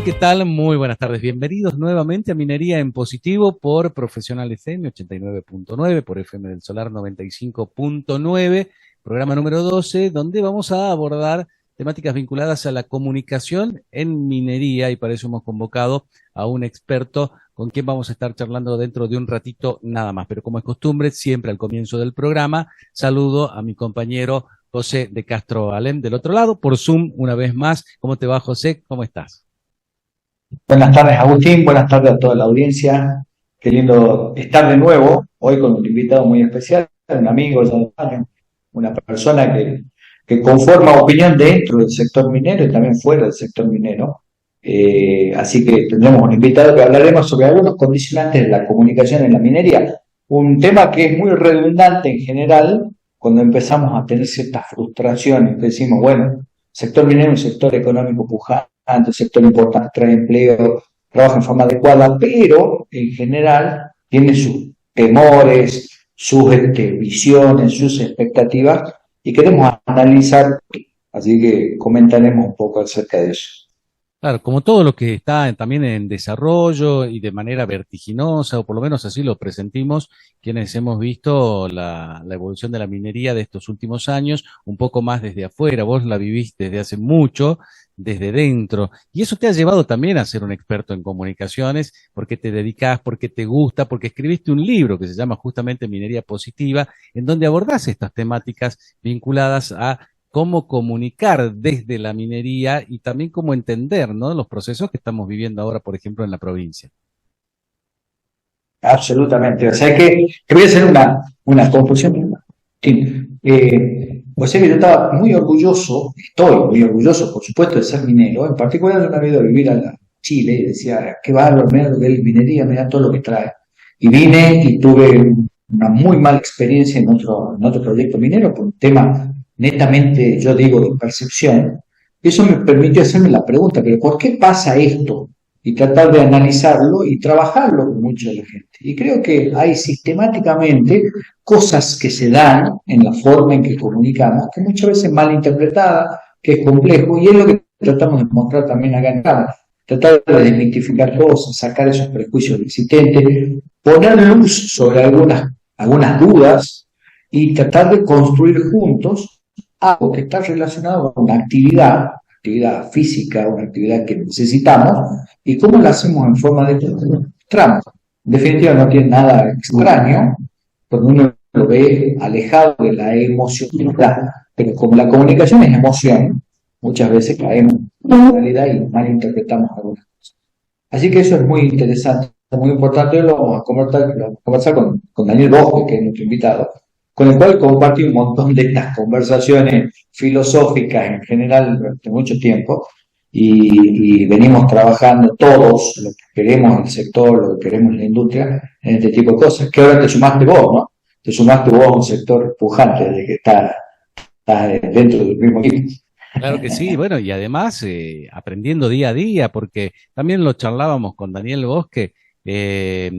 ¿qué tal? Muy buenas tardes. Bienvenidos nuevamente a Minería en Positivo por Profesional FM 89.9, por FM del Solar 95.9, programa número 12, donde vamos a abordar temáticas vinculadas a la comunicación en minería, y para eso hemos convocado a un experto con quien vamos a estar charlando dentro de un ratito nada más. Pero como es costumbre, siempre al comienzo del programa, saludo a mi compañero José de Castro Alem del otro lado, por Zoom una vez más. ¿Cómo te va, José? ¿Cómo estás? Buenas tardes, Agustín. Buenas tardes a toda la audiencia. Qué lindo estar de nuevo hoy con un invitado muy especial, un amigo, una persona que conforma opinión dentro del sector minero y también fuera del sector minero. Así que tendremos un invitado que hablaremos sobre algunos condicionantes de la comunicación en la minería. Un tema que es muy redundante en general cuando empezamos a tener ciertas frustraciones, que decimos, bueno, el sector minero es un sector económico pujante, un sector importante, trae empleo, trabaja en forma adecuada, pero en general tiene sus temores, sus visiones, sus expectativas, y queremos analizar, así que comentaremos un poco acerca de eso. Claro, como todo lo que está también en desarrollo y de manera vertiginosa, o por lo menos así lo presentimos, quienes hemos visto la evolución de la minería de estos últimos años, un poco más desde afuera. Vos la viviste desde hace mucho, desde dentro, y eso te ha llevado también a ser un experto en comunicaciones, porque te dedicás, porque te gusta, porque escribiste un libro que se llama justamente Minería Positiva, en donde abordás estas temáticas vinculadas a cómo comunicar desde la minería y también cómo entender, ¿no?, los procesos que estamos viviendo ahora, por ejemplo, en la provincia. Absolutamente. O sea que te voy a hacer una confusión. O sea que yo estaba muy orgulloso, estoy muy orgulloso, por supuesto, de ser minero. En particular, yo me había ido a vivir a Chile y decía, qué bárbaro, mira lo que es minería, mira todo lo que trae. Y vine y tuve una muy mala experiencia en otro proyecto minero por un tema netamente, yo digo, de percepción. Eso me permitió hacerme la pregunta, pero ¿por qué pasa esto? Y tratar de analizarlo y trabajarlo con mucha de la gente. Y creo que hay sistemáticamente cosas que se dan en la forma en que comunicamos, que muchas veces mal interpretada, que es complejo, y es lo que tratamos de mostrar también acá en cámara. Tratar de desmitificar cosas, sacar esos prejuicios existentes, poner luz sobre algunas dudas y tratar de construir juntos algo que está relacionado con una actividad física, una actividad que necesitamos, y cómo la hacemos en forma de tramo. En definitiva, no tiene nada extraño, porque uno lo ve alejado de la emocionalidad, pero como la comunicación es emoción, muchas veces caemos en la realidad y malinterpretamos algunas cosas. Así que eso es muy interesante, muy importante. Lo vamos a conversar con Daniel Bosque, que es nuestro invitado, con el cual compartí un montón de estas conversaciones filosóficas en general durante mucho tiempo, y venimos trabajando todos lo que queremos en el sector, lo que queremos en la industria, en este tipo de cosas, que ahora te sumaste vos, ¿no? Te sumaste vos a un sector pujante de que está dentro del mismo equipo. Claro que sí, bueno, y además aprendiendo día a día, porque también lo charlábamos con Daniel Bosque, eh,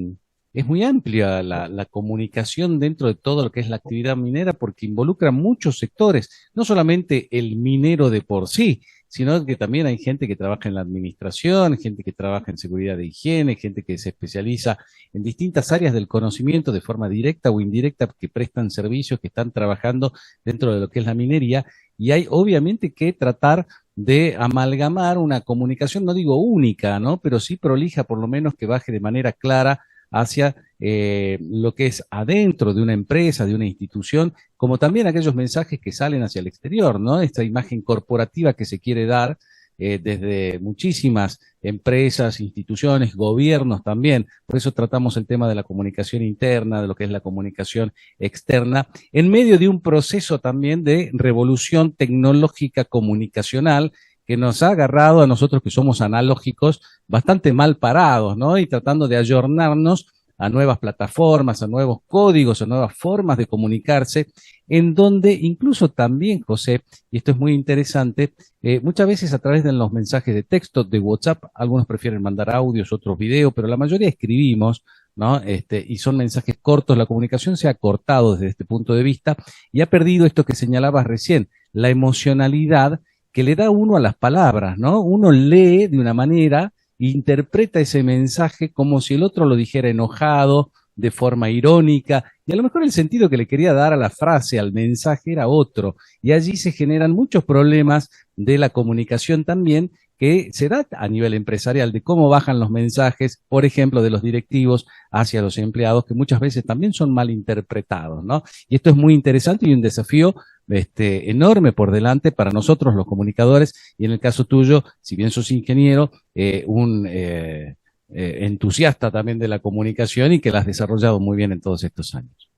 es muy amplia la comunicación dentro de todo lo que es la actividad minera, porque involucra muchos sectores, no solamente el minero de por sí, sino que también hay gente que trabaja en la administración, gente que trabaja en seguridad de higiene, gente que se especializa en distintas áreas del conocimiento de forma directa o indirecta, que prestan servicios, que están trabajando dentro de lo que es la minería. Y hay obviamente que tratar de amalgamar una comunicación, no digo única, ¿no?, pero sí prolija, por lo menos que baje de manera clara hacia lo que es adentro de una empresa, de una institución, como también aquellos mensajes que salen hacia el exterior, ¿no? Esta imagen corporativa que se quiere dar desde muchísimas empresas, instituciones, gobiernos también. Por eso tratamos el tema de la comunicación interna, de lo que es la comunicación externa, en medio de un proceso también de revolución tecnológica comunicacional que nos ha agarrado a nosotros que somos analógicos bastante mal parados, ¿no? Y tratando de ayornarnos a nuevas plataformas, a nuevos códigos, a nuevas formas de comunicarse, en donde incluso también, José, y esto es muy interesante, muchas veces a través de los mensajes de texto, de WhatsApp, algunos prefieren mandar audios, otros videos, pero la mayoría escribimos, ¿no? Y son mensajes cortos. La comunicación se ha cortado desde este punto de vista y ha perdido esto que señalabas recién, la emocionalidad que le da uno a las palabras, ¿no? Uno lee de una manera interpreta ese mensaje como si el otro lo dijera enojado, de forma irónica, y a lo mejor el sentido que le quería dar a la frase, al mensaje, era otro. Y allí se generan muchos problemas de la comunicación también, que se da a nivel empresarial, de cómo bajan los mensajes, por ejemplo, de los directivos hacia los empleados, que muchas veces también son mal interpretados, ¿no? Y esto es muy interesante y un desafío enorme por delante para nosotros los comunicadores, y en el caso tuyo, si bien sos ingeniero, entusiasta también de la comunicación y que la has desarrollado muy bien en todos estos años.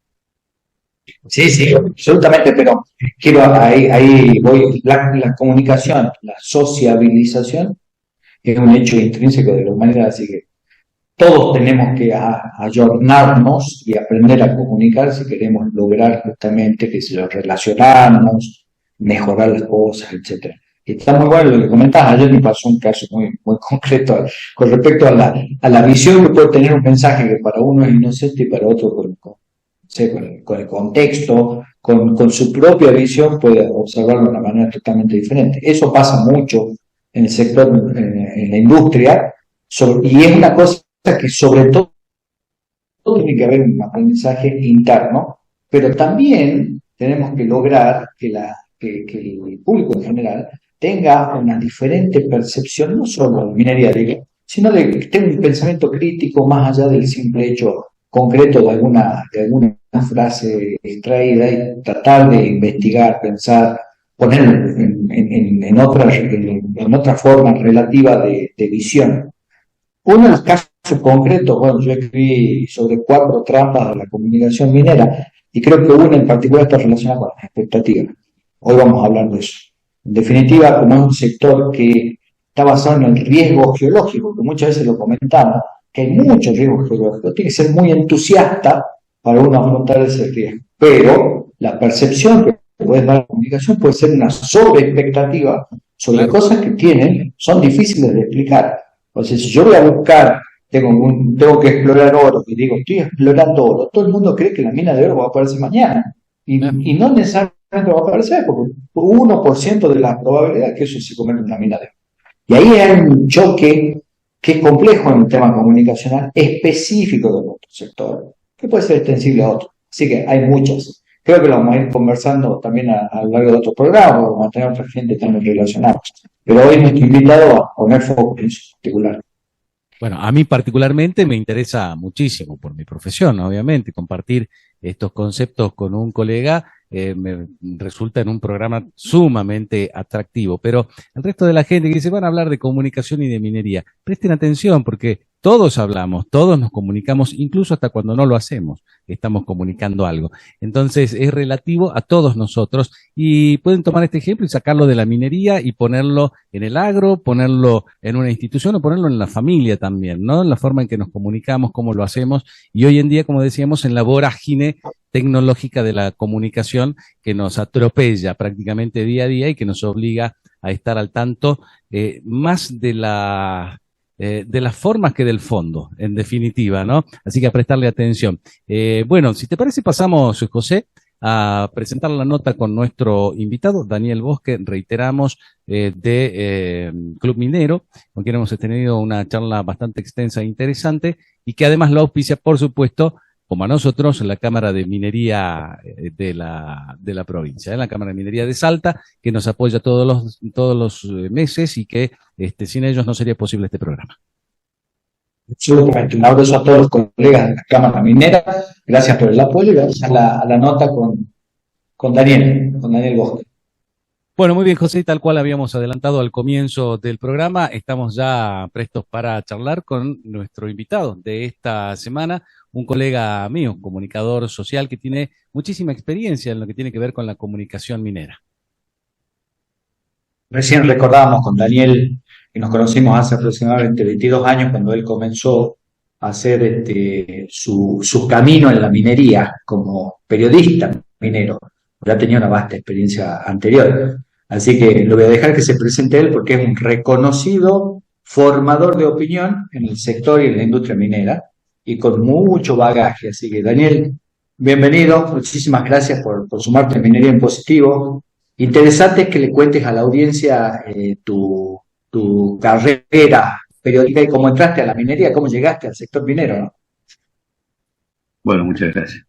Sí, sí, absolutamente, pero quiero, ahí voy, la comunicación, la sociabilización es un hecho intrínseco de la humanidad, así que todos tenemos que ayornarnos y aprender a comunicar si queremos lograr justamente que se relacionarnos, mejorar las cosas, etcétera. Y está muy bueno lo que comentabas. Ayer me pasó un caso muy, muy concreto con respecto a la visión que puede tener un mensaje que para uno es inocente y para otro con el contexto, con su propia visión puede observarlo de una manera totalmente diferente. Eso pasa mucho en el sector, en la industria, y es una cosa que sobre todo tiene que haber un aprendizaje interno, pero también tenemos que lograr que el público en general tenga una diferente percepción, no solo de minería, digo, sino de que tenga un pensamiento crítico más allá del simple hecho concreto de alguna frase extraída, y tratar de investigar, pensar, poner en otra forma relativa de visión. Uno de los casos concretos, bueno, yo escribí sobre 4 trampas de la comunicación minera y creo que una en particular está relacionada con las expectativas. Hoy vamos a hablar de eso. En definitiva, como es un sector que está basado en el riesgo geológico, que muchas veces lo comentamos, que hay muchos riesgos geológicos, tiene que ser muy entusiasta para uno afrontar ese riesgo. Pero la percepción que puede dar la comunicación puede ser una sobreexpectativa sobre cosas que son difíciles de explicar. Entonces, si yo voy a buscar, tengo que explorar oro, y digo, estoy explorando oro, todo el mundo cree que la mina de oro va a aparecer mañana. Y no necesariamente va a aparecer, porque 1% de la probabilidad que eso se convierta en una mina de oro. Y ahí hay un choque que es complejo en el tema comunicacional específico de nuestro sector, que puede ser extensible a otros. Así que hay muchas. Creo que lo vamos a ir conversando también a lo largo de otros programas, vamos a tener otra gente también relacionada. Pero hoy estoy invitado a poner foco en eso en particular. Bueno, a mí particularmente me interesa muchísimo, por mi profesión, obviamente, compartir estos conceptos con un colega me resulta en un programa sumamente atractivo, pero el resto de la gente que dice van a hablar de comunicación y de minería, presten atención porque todos hablamos, todos nos comunicamos, incluso hasta cuando no lo hacemos, estamos comunicando algo. Entonces es relativo a todos nosotros y pueden tomar este ejemplo y sacarlo de la minería y ponerlo en el agro, ponerlo en una institución o ponerlo en la familia también, ¿no? En la forma en que nos comunicamos, cómo lo hacemos y hoy en día, como decíamos, en la vorágine tecnológica de la comunicación que nos atropella prácticamente día a día y que nos obliga a estar al tanto más de las formas que del fondo, en definitiva, ¿no? Así que a prestarle atención. Bueno, si te parece, pasamos, José, a presentar la nota con nuestro invitado, Daniel Bosque, reiteramos, de Club Minero, con quien hemos tenido una charla bastante extensa e interesante, y que además lo auspicia, por supuesto, como a nosotros, la Cámara de Minería de la provincia, la Cámara de Minería de Salta, que nos apoya todos los meses y que sin ellos no sería posible este programa. Absolutamente. Un abrazo a todos los colegas de la Cámara Minera. Gracias por el apoyo y vamos a la nota con Daniel Bosque. Bueno, muy bien, José, tal cual habíamos adelantado al comienzo del programa, estamos ya prestos para charlar con nuestro invitado de esta semana, un colega mío, comunicador social que tiene muchísima experiencia en lo que tiene que ver con la comunicación minera. Recién recordábamos con Daniel que nos conocimos hace aproximadamente 22 años cuando él comenzó a hacer su camino en la minería como periodista minero. Ya tenía una vasta experiencia anterior. Así que lo voy a dejar que se presente él porque es un reconocido formador de opinión en el sector y en la industria minera y con mucho bagaje. Así que Daniel, bienvenido, muchísimas gracias por sumarte a Minería en Positivo. Interesante que le cuentes a la audiencia tu carrera periodística y cómo entraste a la minería, cómo llegaste al sector minero, ¿no? Bueno, muchas gracias.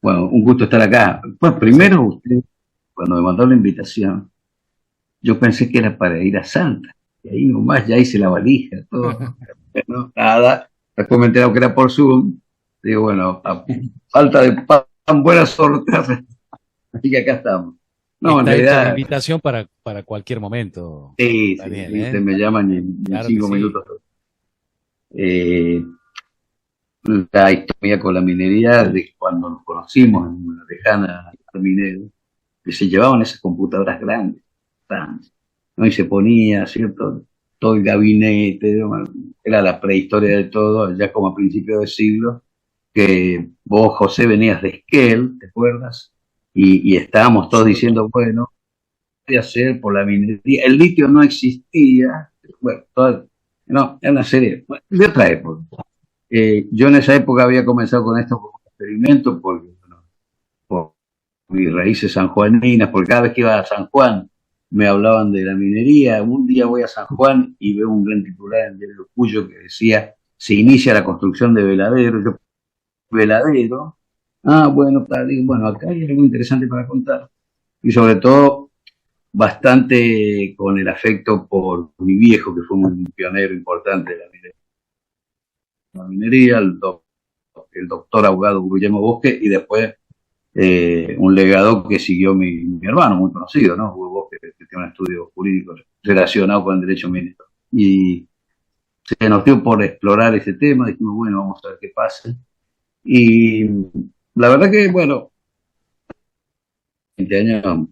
Bueno, un gusto estar acá. Pues Sí. primero, usted, cuando me mandó la invitación, yo pensé que era para ir a Salta. Y ahí nomás ya hice la valija, todo. No, nada. Después me he enterado que era por Zoom. Digo, bueno, a falta de pan, buena suerte. Así que acá estamos. No, en Está hecha la realidad, invitación para cualquier momento, sí, sí, Daniel, sí, ¿eh? ustedes me llaman y en Claro que cinco sí. minutos. Eh, la historia con la minería de cuando nos conocimos en una lejana minera, que se llevaban esas computadoras grandes, tan, ¿no? Y se ponía, ¿cierto? Todo el gabinete, ¿no? Era la prehistoria de todo, ya como a principios del siglo, que vos, José, venías de Esquel, ¿te acuerdas? Y estábamos todos Sí. diciendo, bueno, ¿qué hacer por la minería? El litio no existía, bueno, no, era una serie bueno, de otra época. Yo en esa época había comenzado con esto como experimento porque, bueno, por mis raíces sanjuaninas, porque cada vez que iba a San Juan me hablaban de la minería. Un día voy a San Juan y veo un gran titular en el diario Cuyo que decía, se inicia la construcción de Veladero. Yo, Veladero. Ah, bueno, bueno, acá hay algo interesante para contar. Y sobre todo, bastante con el afecto por mi viejo, que fue un pionero importante de la minería, el doctor abogado Guillermo Bosque, y después un legado que siguió mi hermano, muy conocido, ¿no? Hugo Bosque, que tiene un estudio jurídico relacionado con el derecho minero. Y se nos dio por explorar ese tema, dijimos, bueno, vamos a ver qué pasa. Y la verdad que, bueno, 20 años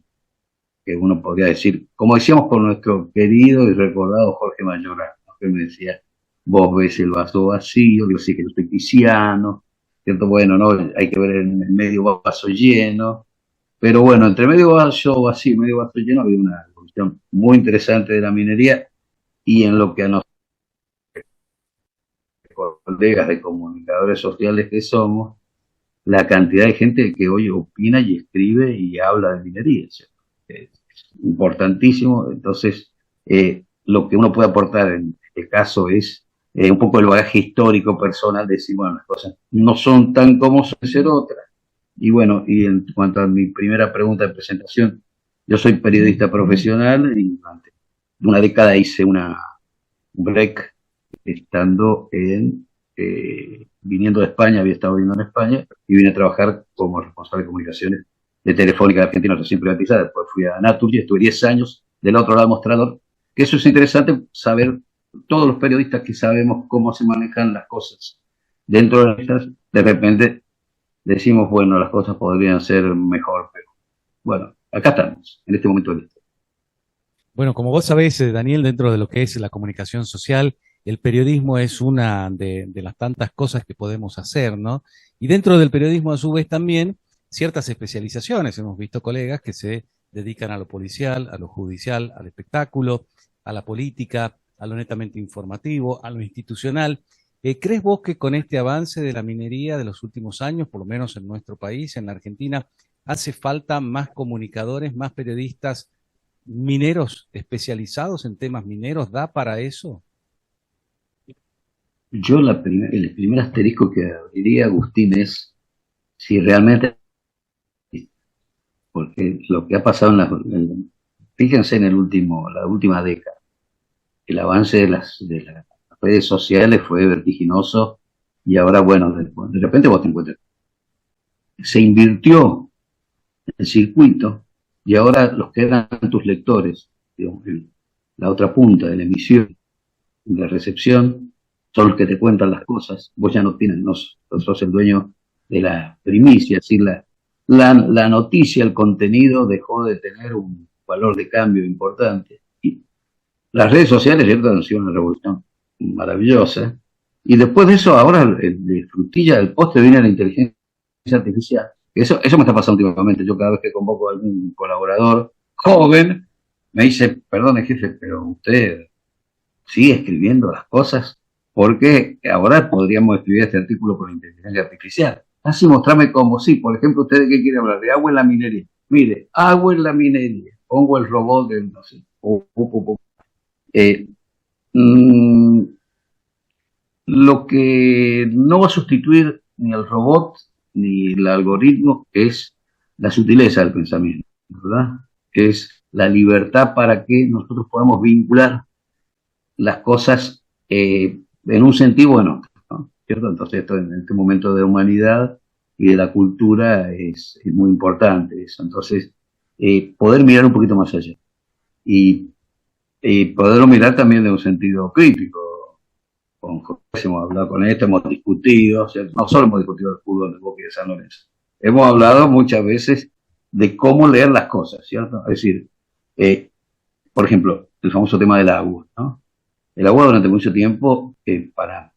que uno podría decir, como decíamos con nuestro querido y recordado Jorge Mayorga, ¿no? Que me decía, vos ves el vaso vacío, yo sí que yo estoy cristiano, ¿cierto? Bueno, no, hay que ver el medio vaso lleno, pero bueno, entre medio vaso vacío y medio vaso lleno había una evolución muy interesante de la minería y en lo que a nosotros, colegas de comunicadores sociales que somos, la cantidad de gente que hoy opina y escribe y habla de minería, ¿cierto? Es importantísimo. Entonces, lo que uno puede aportar en este caso es un poco el bagaje histórico personal, de decir, bueno, las cosas no son tan como suelen ser otras. Y bueno, y en cuanto a mi primera pregunta de presentación, yo soy periodista profesional y durante una década hice un break estando viniendo de España, había estado viviendo en España y vine a trabajar como responsable de comunicaciones de Telefónica de Argentina, recién privatizada. Después fui a Naturgy, estuve 10 años del otro lado del mostrador, que eso es interesante saber, todos los periodistas que sabemos cómo se manejan las cosas dentro de estas, de repente decimos, bueno, las cosas podrían ser mejor, pero bueno, acá estamos, en este momento de la historia. Bueno, como vos sabés, Daniel, dentro de lo que es la comunicación social, el periodismo es una de las tantas cosas que podemos hacer, ¿no? Y dentro del periodismo, a su vez, también ciertas especializaciones. Hemos visto colegas que se dedican a lo policial, a lo judicial, al espectáculo, a la política, a lo netamente informativo, a lo institucional. ¿Crees vos que con este avance de la minería de los últimos años, por lo menos en nuestro país, en la Argentina, hace falta más comunicadores, más periodistas mineros especializados en temas mineros? ¿Da para eso? Yo el primer asterisco que diría, Agustín, es si realmente, porque lo que ha pasado fíjense en la última década, el avance de las redes sociales fue vertiginoso y ahora, bueno, de repente vos te encuentras. Se invirtió el circuito y ahora los que eran tus lectores, digamos, la otra punta de la emisión, de recepción, son los que te cuentan las cosas. Vos ya no tienes, no sos el dueño de la primicia, es decir, la noticia, el contenido dejó de tener un valor de cambio importante. Y las redes sociales, ¿cierto?, han sido una revolución maravillosa. Y después de eso, ahora de frutilla del postre viene la inteligencia artificial. Eso me está pasando últimamente. Yo cada vez que convoco a algún colaborador joven, me dice, perdone jefe, pero usted sigue escribiendo las cosas, porque ahora podríamos escribir este artículo por inteligencia artificial. Así mostrarme cómo, sí, por ejemplo, ¿usted de qué quiere hablar? De agua en la minería. Mire, agua en la minería. Pongo el robot de, no sé, eh, mmm, lo que no va a sustituir ni el robot ni el algoritmo es la sutileza del pensamiento, ¿verdad? Es la libertad para que nosotros podamos vincular las cosas en un sentido o en otro, ¿no? ¿Cierto? Entonces esto en este momento de humanidad y de la cultura es muy importante eso. Entonces, poder mirar un poquito más allá y, y poderlo mirar también de un sentido crítico. Con José hemos hablado con esto, hemos discutido, o sea, no solo hemos discutido el fútbol de Boca y de San Lorenzo, hemos hablado muchas veces de cómo leer las cosas, ¿cierto? Es decir, eh, por ejemplo, el famoso tema del agua, ¿no? El agua durante mucho tiempo, para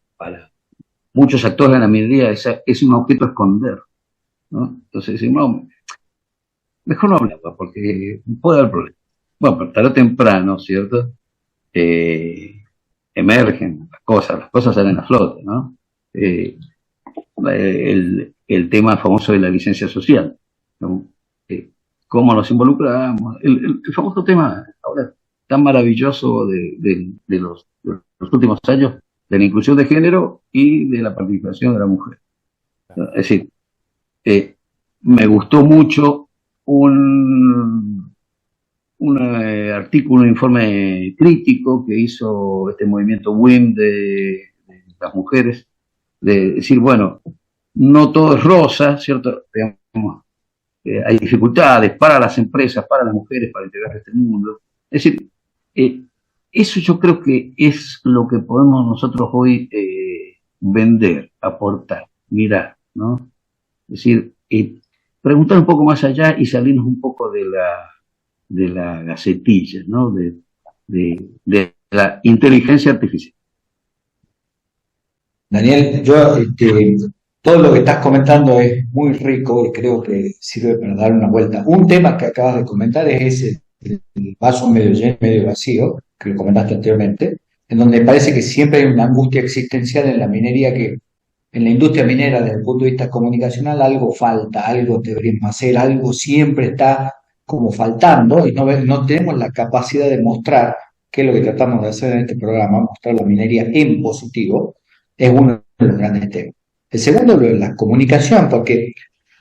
muchos actores de la minería, es un objeto a esconder, ¿no? Entonces decimos, no, mejor no hablar, porque puede haber problemas. Bueno, pero tarde o temprano, ¿cierto? Eh, Emergen las cosas salen a flote, ¿no? Eh, el tema famoso de la licencia social, ¿no? Cómo nos involucramos, el famoso tema ahora tan maravilloso de los últimos años, de la inclusión de género y de la participación de la mujer. Es decir, eh, me gustó mucho un, artículo, un informe crítico que hizo este movimiento WIM de las mujeres, de decir, bueno, no todo es rosa, ¿cierto? Digamos, hay dificultades para las empresas, para las mujeres, para integrarse a este mundo. Es decir, eh, eso yo creo que es lo que podemos nosotros hoy vender, aportar, mirar, ¿no? Es decir, preguntar un poco más allá y salirnos un poco de la gacetilla, ¿no? De la inteligencia artificial. Daniel, yo, todo lo que estás comentando es muy rico y creo que sirve para dar una vuelta. Un tema que acabas de comentar es ese, el vaso medio lleno, medio vacío, que lo comentaste anteriormente, en donde parece que siempre hay una angustia existencial en la minería, que en la industria minera, desde el punto de vista comunicacional, algo falta, algo deberíamos hacer, algo siempre está como faltando y no tenemos la capacidad de mostrar, que es lo que tratamos de hacer en este programa, mostrar la minería en positivo, es uno de los grandes temas. El segundo, lo de la comunicación, porque,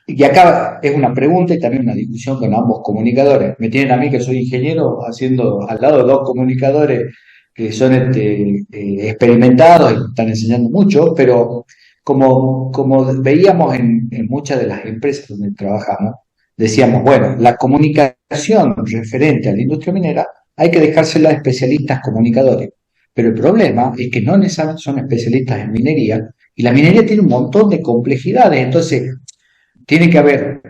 y acá es una pregunta y también una discusión con ambos comunicadores. Me tienen a mí, que soy ingeniero, haciendo al lado de dos comunicadores que son experimentados y están enseñando mucho, pero como veíamos en muchas de las empresas donde trabajamos, decíamos, bueno, la comunicación referente a la industria minera hay que dejársela a especialistas comunicadores. Pero el problema es que no necesariamente son especialistas en minería y la minería tiene un montón de complejidades. Entonces, tiene que haber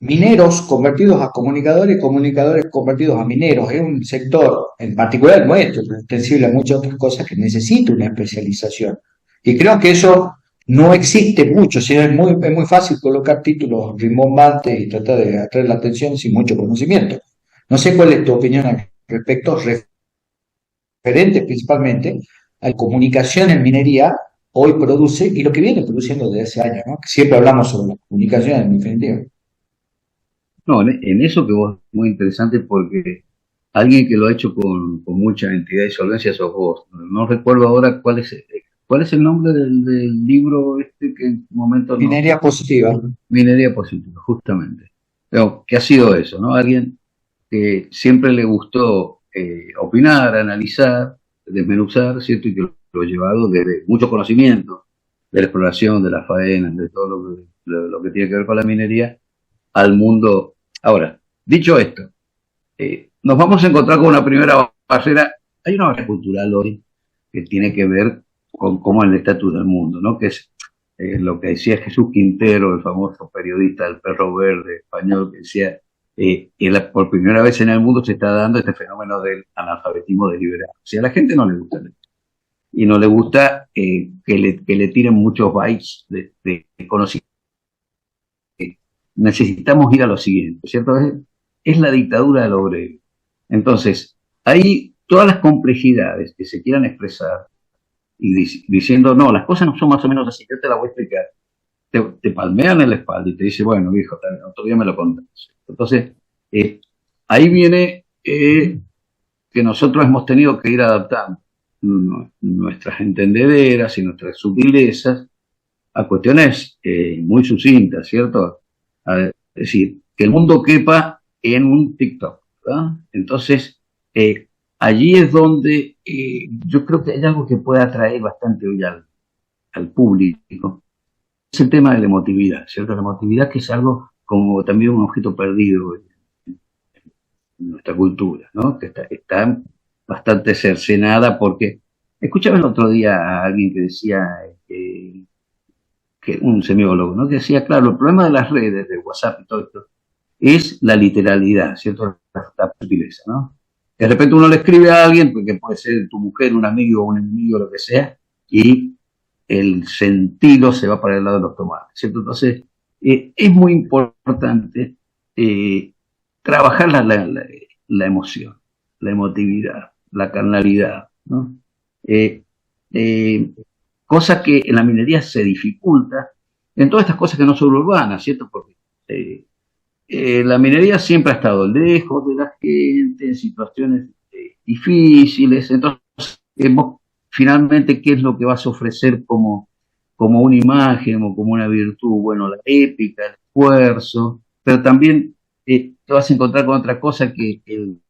mineros convertidos a comunicadores, comunicadores convertidos a mineros. Es un sector, en particular el nuestro, pero extensible a muchas otras cosas, que necesita una especialización. Y creo que eso no existe mucho. Si es muy fácil colocar títulos rimbombantes y tratar de atraer la atención sin mucho conocimiento. No sé cuál es tu opinión al respecto, referente principalmente a la comunicación en minería hoy produce y lo que viene produciendo desde hace años, ¿no? Que siempre hablamos sobre la comunicación en definitiva. No, en eso que vos es muy interesante porque alguien que lo ha hecho con mucha entidad y solvencia sos vos. No recuerdo ahora cuál es el nombre del libro este que en su momento no. Minería positiva. Minería positiva, justamente. Pero, ¿qué ha sido eso, no? Alguien que siempre le gustó opinar, analizar, desmenuzar, ¿cierto? Y que lo ha llevado desde mucho conocimiento de la exploración, de las faenas, de todo lo que tiene que ver con la minería, al mundo. Ahora, dicho esto, nos vamos a encontrar con una primera barrera. Hay una barrera cultural hoy que tiene que ver con cómo es el estatus del mundo, ¿no? Que es lo que decía Jesús Quintero, el famoso periodista del Perro Verde español, que decía por primera vez en el mundo se está dando este fenómeno del analfabetismo deliberado. O sea, a la gente no le gusta leer y no le gusta que le tiren muchos bytes de conocimiento. Necesitamos ir a lo siguiente, ¿cierto? Es la dictadura del obrero. Entonces, hay todas las complejidades que se quieran expresar y diciendo, no, las cosas no son más o menos así, yo te las voy a explicar. Te palmean en la espalda y te dice, bueno, viejo, otro día me lo contás. Entonces, ahí viene que nosotros hemos tenido que ir adaptando. nuestras entendederas y nuestras sutilezas a cuestiones muy sucintas, ¿cierto? Es decir, que el mundo quepa en un TikTok, ¿verdad? Entonces, allí es donde yo creo que hay algo que puede atraer bastante hoy al público. Es el tema de la emotividad, ¿cierto? La emotividad, que es algo como también un objeto perdido en nuestra cultura, ¿no? Que está bastante cercenada porque escuchaba el otro día a alguien que decía, que un semiólogo, ¿no? Que decía, claro, el problema de las redes, de WhatsApp y todo esto, es la literalidad, ¿cierto? La sutileza, ¿no? De repente uno le escribe a alguien, porque puede ser tu mujer, un amigo, un enemigo, lo que sea, y el sentido se va para el lado de los tomates, ¿cierto? Entonces, es muy importante eh, trabajar la emoción, la emotividad, la carnalidad, ¿no? Eh, eh, Cosa que en la minería se dificulta en todas estas cosas que no son urbanas, ¿cierto? Porque la minería siempre ha estado lejos de la gente, en situaciones difíciles, entonces vos, finalmente, ¿qué es lo que vas a ofrecer como una imagen o como una virtud? Bueno, la épica, el esfuerzo, pero también te vas a encontrar con otra cosa, que el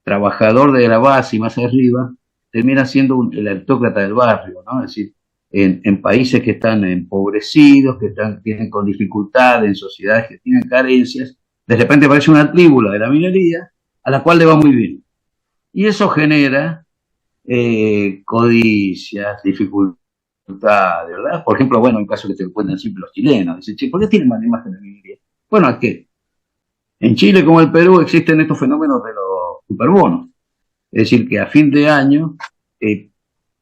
trabajador de la base y más arriba termina siendo el aristócrata del barrio, ¿no? Es decir, en países que están empobrecidos, tienen con dificultades, en sociedades que tienen carencias, de repente aparece una tríbula de la minería a la cual le va muy bien. Y eso genera codicias, dificultades, ¿verdad? Por ejemplo, bueno, un caso que te cuentan siempre los chilenos, dicen, che, ¿por qué tienen más imagen de minería? Bueno, es que en Chile como en Perú existen estos fenómenos de los superbonos. Es decir, que a fin de año, eh,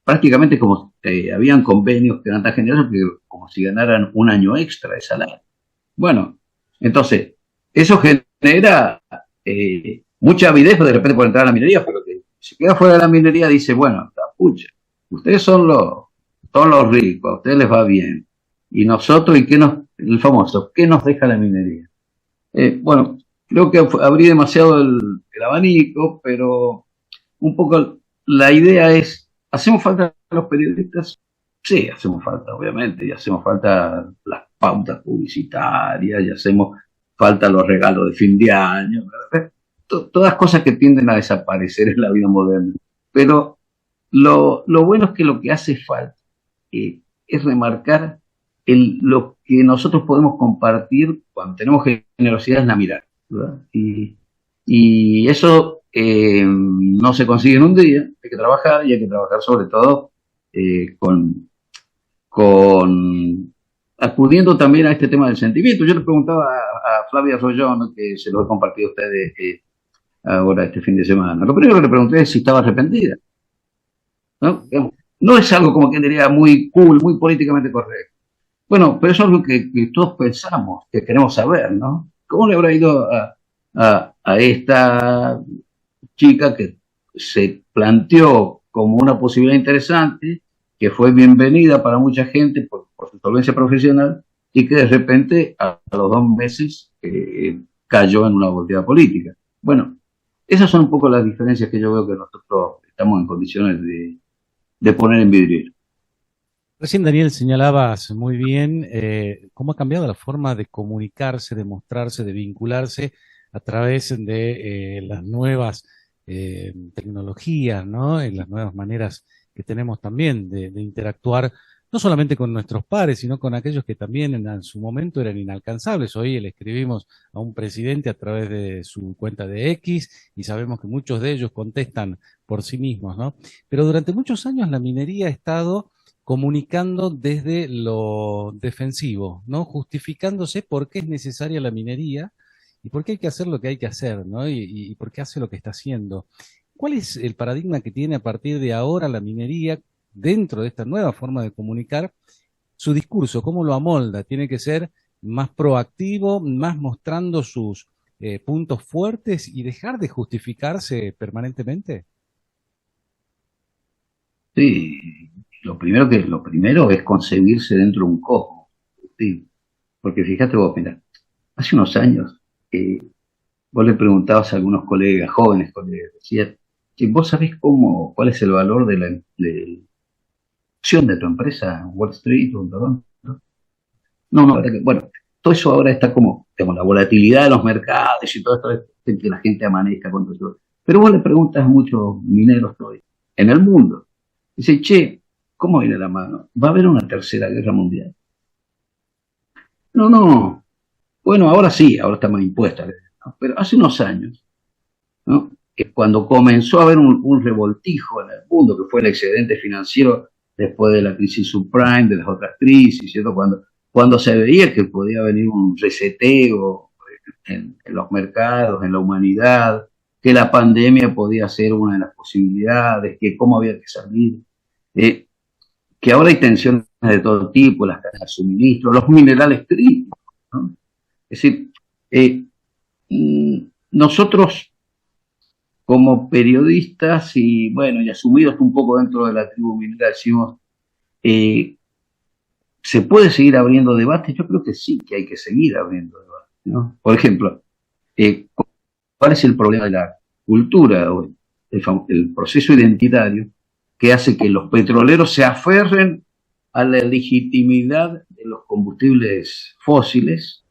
prácticamente como habían convenios que eran tan generosos que como si ganaran un año extra de salario. Bueno, entonces, eso genera mucha avidez, pero de repente por entrar a la minería, pero que se queda fuera de la minería dice, bueno, pucha, ustedes son los ricos, a ustedes les va bien. Y nosotros, el famoso, ¿qué nos deja la minería? Bueno, creo que abrí demasiado el abanico, pero un poco la idea es, ¿hacemos falta los periodistas? Sí, hacemos falta, obviamente, y hacemos falta las pautas publicitarias, y hacemos falta los regalos de fin de año, todas cosas que tienden a desaparecer en la vida moderna. Pero lo bueno es que lo que hace falta es remarcar lo que nosotros podemos compartir cuando tenemos generosidad, es la mirada, ¿verdad? Y eso no se consigue en un día, hay que trabajar, y hay que trabajar sobre todo con acudiendo también a este tema del sentimiento. Yo le preguntaba a Flavia Rollón, que se lo he compartido a ustedes ahora este fin de semana. Lo primero que le pregunté es si estaba arrepentida, ¿no? No es algo, como quien diría, muy cool, muy políticamente correcto. Bueno, pero es algo que todos pensamos, que queremos saber, ¿no? ¿Cómo le habrá ido a esta chica que se planteó como una posibilidad interesante, que fue bienvenida para mucha gente por su solvencia profesional, y que de repente a los 2 meses cayó en una volteada política? Bueno, esas son un poco las diferencias que yo veo que nosotros estamos en condiciones de poner en vidrio. Recién, Daniel, señalabas muy bien cómo ha cambiado la forma de comunicarse, de mostrarse, de vincularse a través de las nuevas tecnologías, ¿no? Y las nuevas maneras que tenemos también de interactuar, no solamente con nuestros pares, sino con aquellos que también en su momento eran inalcanzables. Hoy le escribimos a un presidente a través de su cuenta de X y sabemos que muchos de ellos contestan por sí mismos, ¿no? Pero durante muchos años la minería ha estado comunicando desde lo defensivo, ¿no? Justificándose por qué es necesaria la minería y por qué hay que hacer lo que hay que hacer, ¿no? Y por qué hace lo que está haciendo. ¿Cuál es el paradigma que tiene a partir de ahora la minería dentro de esta nueva forma de comunicar? Su discurso, ¿cómo lo amolda? ¿Tiene que ser más proactivo, más mostrando sus puntos fuertes y dejar de justificarse permanentemente? Sí, lo primero es concebirse dentro de un cosmos. Sí, porque fíjate vos, mira, hace unos años vos le preguntabas a algunos colegas, jóvenes colegas, decías, que vos sabés cuál es el valor de la acción de tu empresa en Wall Street o en Toronto. No, no, bueno, todo eso ahora está como, digamos, la volatilidad de los mercados y todo esto, hace que la gente amanezca con todo eso. Pero vos le preguntas a muchos mineros hoy, en el mundo, dice, che, ¿cómo viene la mano? ¿Va a haber una tercera guerra mundial? No, no. Bueno, ahora sí, ahora está más impuesta, ¿no? Pero hace unos años, ¿no? Que cuando comenzó a haber un revoltijo en el mundo, que fue el excedente financiero después de la crisis subprime, de las otras crisis, ¿cierto? Cuando se veía que podía venir un reseteo en los mercados, en la humanidad, que la pandemia podía ser una de las posibilidades, que cómo había que salir, eh, que ahora hay tensiones de todo tipo, las cadenas de suministro, los minerales críticos, ¿no? Es decir, eh, nosotros como periodistas y bueno, y asumidos un poco dentro de la tribu minera, decimos, eh, ¿se puede seguir abriendo debates? Yo creo que sí, que hay que seguir abriendo debates, ¿no? Por ejemplo, ¿cuál es el problema de la cultura hoy? El proceso identitario que hace que los petroleros se aferren a la legitimidad de los combustibles fósiles,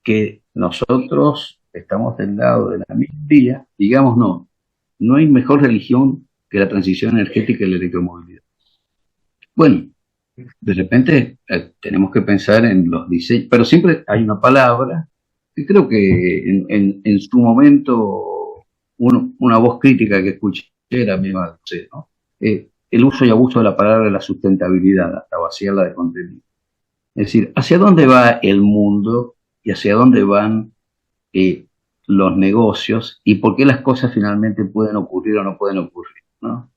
que nosotros estamos del lado de la minoría, digamos no hay mejor religión que la transición energética y la electromovilidad. Bueno, de repente tenemos que pensar en los diseños, pero siempre hay una palabra que creo que en su momento una voz crítica que escuché era mi madre, ¿no? El uso y abuso de la palabra de la sustentabilidad hasta vaciarla de contenido. Es decir, ¿hacia dónde va el mundo y hacia dónde van los negocios y por qué las cosas finalmente pueden ocurrir o no pueden ocurrir, ¿no?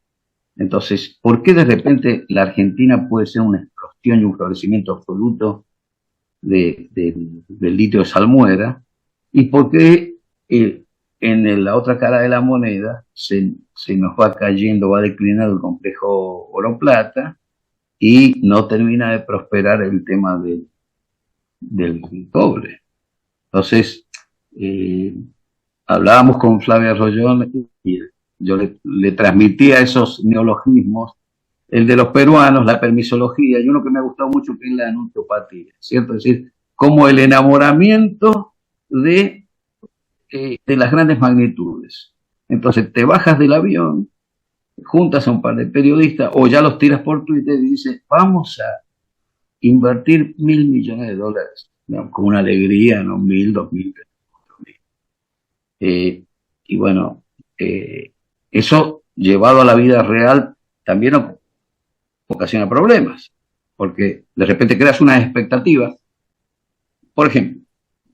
Entonces, ¿por qué de repente la Argentina puede ser una explosión y un florecimiento absoluto del litio de salmuera? ¿Y por qué en la otra cara de la moneda se nos va cayendo, va declinando el complejo oro-plata y no termina de prosperar el tema del cobre? Entonces, hablábamos con Flavia Rollón y yo le transmitía esos neologismos, el de los peruanos, la permisología, y uno que me ha gustado mucho que es la anunciopatía, ¿cierto? Es decir, como el enamoramiento de las grandes magnitudes. Entonces te bajas del avión, juntas a un par de periodistas o ya los tiras por Twitter y dices, vamos a invertir $1.000 millones, ¿no? Con una alegría, no 1.000, 2.000, 3.000. Y bueno, eso llevado a la vida real también ocasiona problemas, porque de repente creas unas expectativas. Por ejemplo,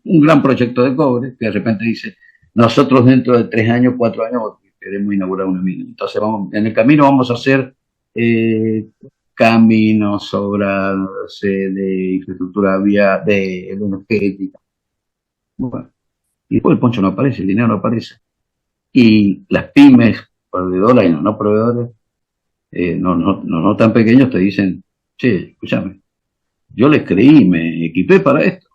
un gran proyecto de cobre que de repente dice, nosotros dentro de 3 años, 4 años queremos inaugurar una mina. Entonces en el camino vamos a hacer caminos, obras de infraestructura vía, de energética. Bueno, y después el poncho no aparece, el dinero no aparece. Y las pymes, proveedoras y no proveedores, no tan pequeños, te dicen, che, escúchame, yo les creí, me equipé para esto.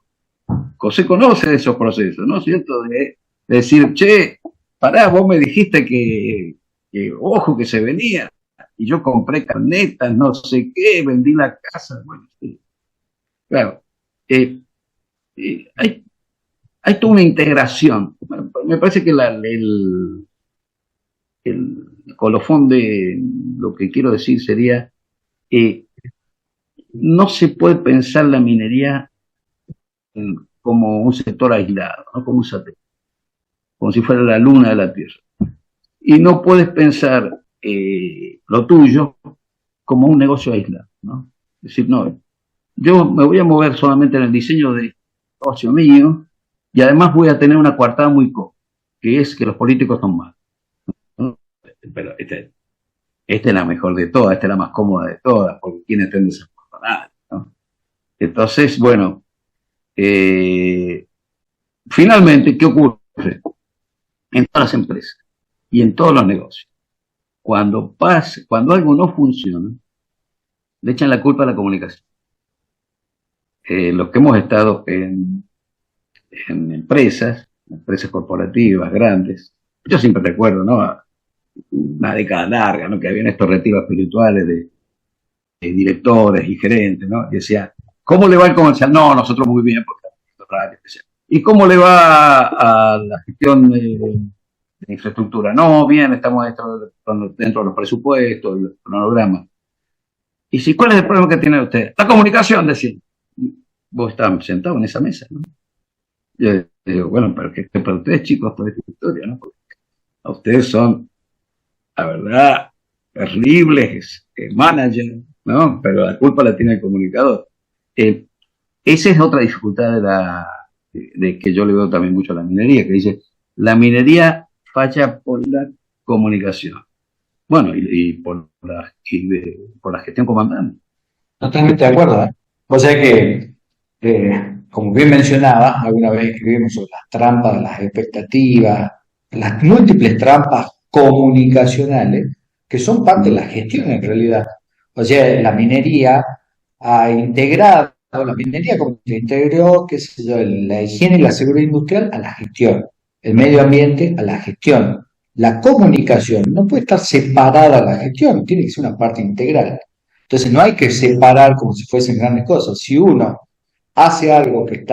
Se conoce de esos procesos, ¿no es cierto? De decir, che, pará, vos me dijiste que ojo, que se venía, y yo compré carnetas, no sé qué, vendí la casa. Bueno, sí. Claro, hay toda una integración. Me parece que el colofón de lo que quiero decir sería, no se puede pensar la minería como un sector aislado, ¿no? Como un satélite, como si fuera la luna de la Tierra. Y no puedes pensar lo tuyo como un negocio aislado, ¿no? Es decir, no, yo me voy a mover solamente en el diseño de negocio mío y además voy a tener una coartada muy cómoda, que es que los políticos son malos, ¿no? Pero esta es la mejor de todas, esta es la más cómoda de todas, porque quienes estén desafortunados, ¿no? Entonces, bueno, finalmente, ¿qué ocurre? En todas las empresas y en todos los negocios. Cuando algo no funciona, le echan la culpa a la comunicación. Los que hemos estado en empresas corporativas grandes, yo siempre recuerdo, ¿no? una década larga, ¿no? Que habían estos retiros espirituales de directores y gerentes, ¿no? Y decía, ¿cómo le va el comercial? No, nosotros muy bien, porque radio, ¿y cómo le va a la gestión de infraestructura? No, bien, estamos dentro de los presupuestos, los cronogramas. ¿Y si cuál es el problema que tiene usted? La comunicación, decía. Vos estás sentado en esa mesa, ¿no? Yo digo, bueno, pero que para ustedes, chicos, toda esta historia, ¿no? Porque a ustedes son, la verdad, terribles managers, ¿no? Pero la culpa la tiene el comunicador. Eh, Esa es otra dificultad de que yo le veo también mucho a la minería, que dice, la minería falla por la comunicación. Bueno, y por la gestión comandante. Totalmente de acuerdo, ¿eh? O sea que, como bien mencionaba, alguna vez escribimos sobre las trampas de las expectativas, las múltiples trampas comunicacionales, que son parte de la gestión en realidad. O sea, la minería ha integrado, la minería como que integró, qué sé yo, la higiene y la seguridad industrial a la gestión, el medio ambiente a la gestión. La comunicación no puede estar separada de la gestión, tiene que ser una parte integral. Entonces no hay que separar como si fuesen grandes cosas. Si uno hace algo que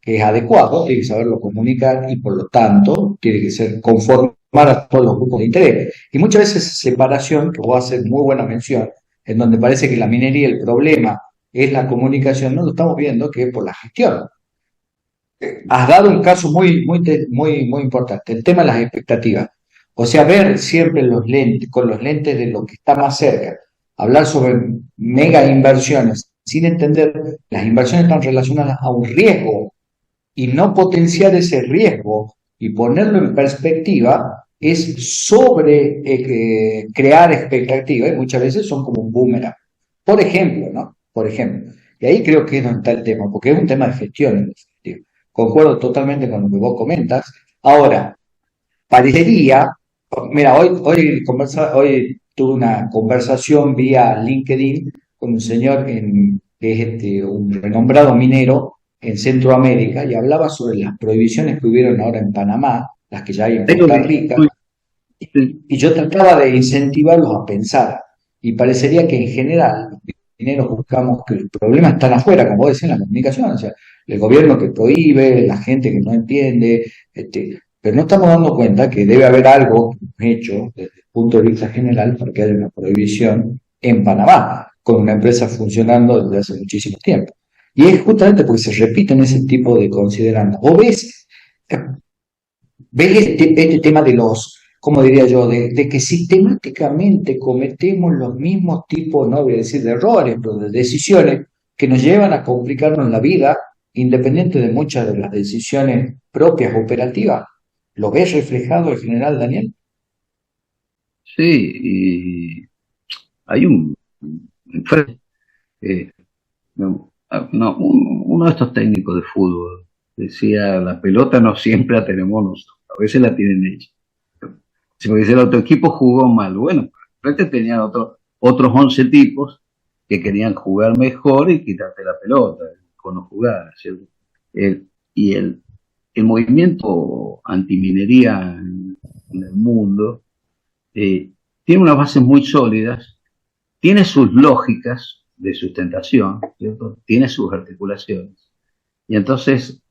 es adecuado, tiene que saberlo comunicar y por lo tanto tiene que ser conformar a todos los grupos de interés. Y muchas veces esa separación, que voy a hacer muy buena mención, en donde parece que la minería el problema es la comunicación, no lo estamos viendo que es por la gestión. Has dado un caso muy importante, el tema de las expectativas. O sea, ver siempre los lentes, con los lentes de lo que está más cerca, hablar sobre mega inversiones, sin entender las inversiones están relacionadas a un riesgo y no potenciar ese riesgo y ponerlo en perspectiva es sobre crear expectativas y muchas veces son como un boomerang. Por ejemplo, ¿no? Por ejemplo. Y ahí creo que es donde está el tema, porque es un tema de gestión en definitiva. Concuerdo totalmente con lo que vos comentas. Ahora, parecería, mira, hoy tuve una conversación vía LinkedIn con un señor que es un renombrado minero en Centroamérica y hablaba sobre las prohibiciones que hubieron ahora en Panamá, las que ya hay en Ahí lo Costa vi. Rica, y yo trataba de incentivarlos a pensar. Y parecería que en general los mineros buscamos que el problema está afuera, como vos decís, en la comunicación, o sea, el gobierno que prohíbe, la gente que no entiende, pero no estamos dando cuenta que debe haber algo hecho desde el punto de vista general para que haya una prohibición en Panamá, con una empresa funcionando desde hace muchísimo tiempo. Y es justamente porque se repiten ese tipo de considerandos. ¿Vos ves este tema de los, cómo diría yo, de que sistemáticamente cometemos los mismos tipos, no voy a decir de errores, pero de decisiones que nos llevan a complicarnos la vida, independiente de muchas de las decisiones propias operativas? ¿Lo ves reflejado en general, Daniel? Sí, y hay eh, uno de estos técnicos de fútbol decía, la pelota no siempre la tenemos nosotros, a veces la tienen ellos. Si me dice el otro equipo jugó mal, bueno, frente tenían otros 11 tipos que querían jugar mejor y quitarte la pelota con no jugar, ¿cierto? Y el movimiento antiminería en el mundo tiene unas bases muy sólidas, tiene sus lógicas de sustentación, ¿cierto? Tiene sus articulaciones. Y entonces,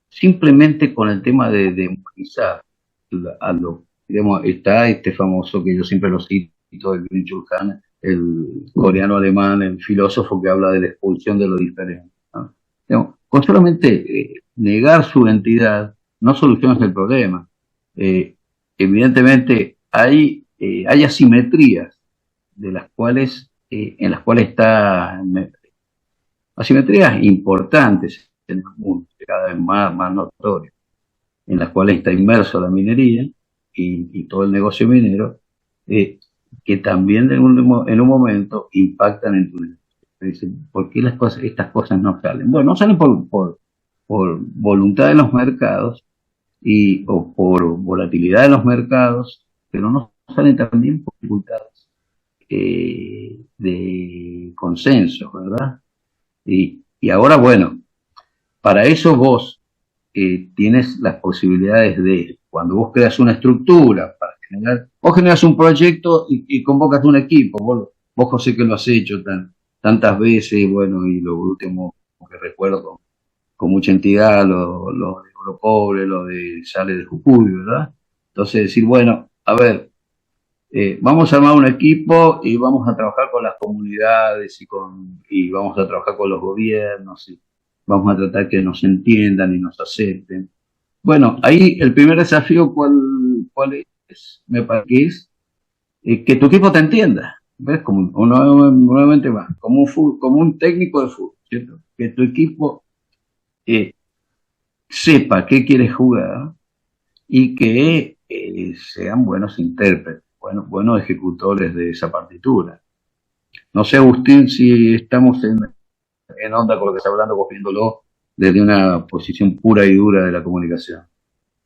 simplemente con el tema de humanizar digamos, está este famoso que yo siempre lo cito, el Byung-Chul Han, el coreano alemán, el filósofo que habla de la expulsión de lo diferente, ¿no? Digamos, con solamente negar su identidad no solucionas el problema. Eh, Evidentemente hay asimetrías en las cuales está asimetrías importantes en el mundo, cada vez más notorias, en las cuales está inmerso la minería y todo el negocio minero, eh, que también en un momento impactan en tu negocio. Dicen, ¿por qué estas cosas no salen? Bueno, no salen por voluntad de los mercados o por volatilidad de los mercados, pero no salen también por dificultades de consenso, ¿verdad? Y ahora, bueno, para eso vos tienes las posibilidades de, cuando vos creas una estructura para Vos generas un proyecto y convocas un equipo. Vos, José, que lo has hecho tantas veces, bueno, y lo último que recuerdo con mucha entidad, lo de Oro Pobre, lo de Sale de Jujuy, ¿verdad? Entonces decir, bueno, a ver, vamos a armar un equipo y vamos a trabajar con las comunidades y vamos a trabajar con los gobiernos y vamos a tratar que nos entiendan y nos acepten. Bueno, ahí el primer desafío, ¿cuál es? Me parece que es que tu equipo te entienda. ¿Ves? Nuevamente más, como un técnico de fútbol, ¿cierto? Que tu equipo eh, sepa qué quieres jugar y que sean buenos intérpretes, buenos ejecutores de esa partitura. No sé, Agustín, si estamos en onda con lo que está hablando, vos viéndolo desde una posición pura y dura de la comunicación.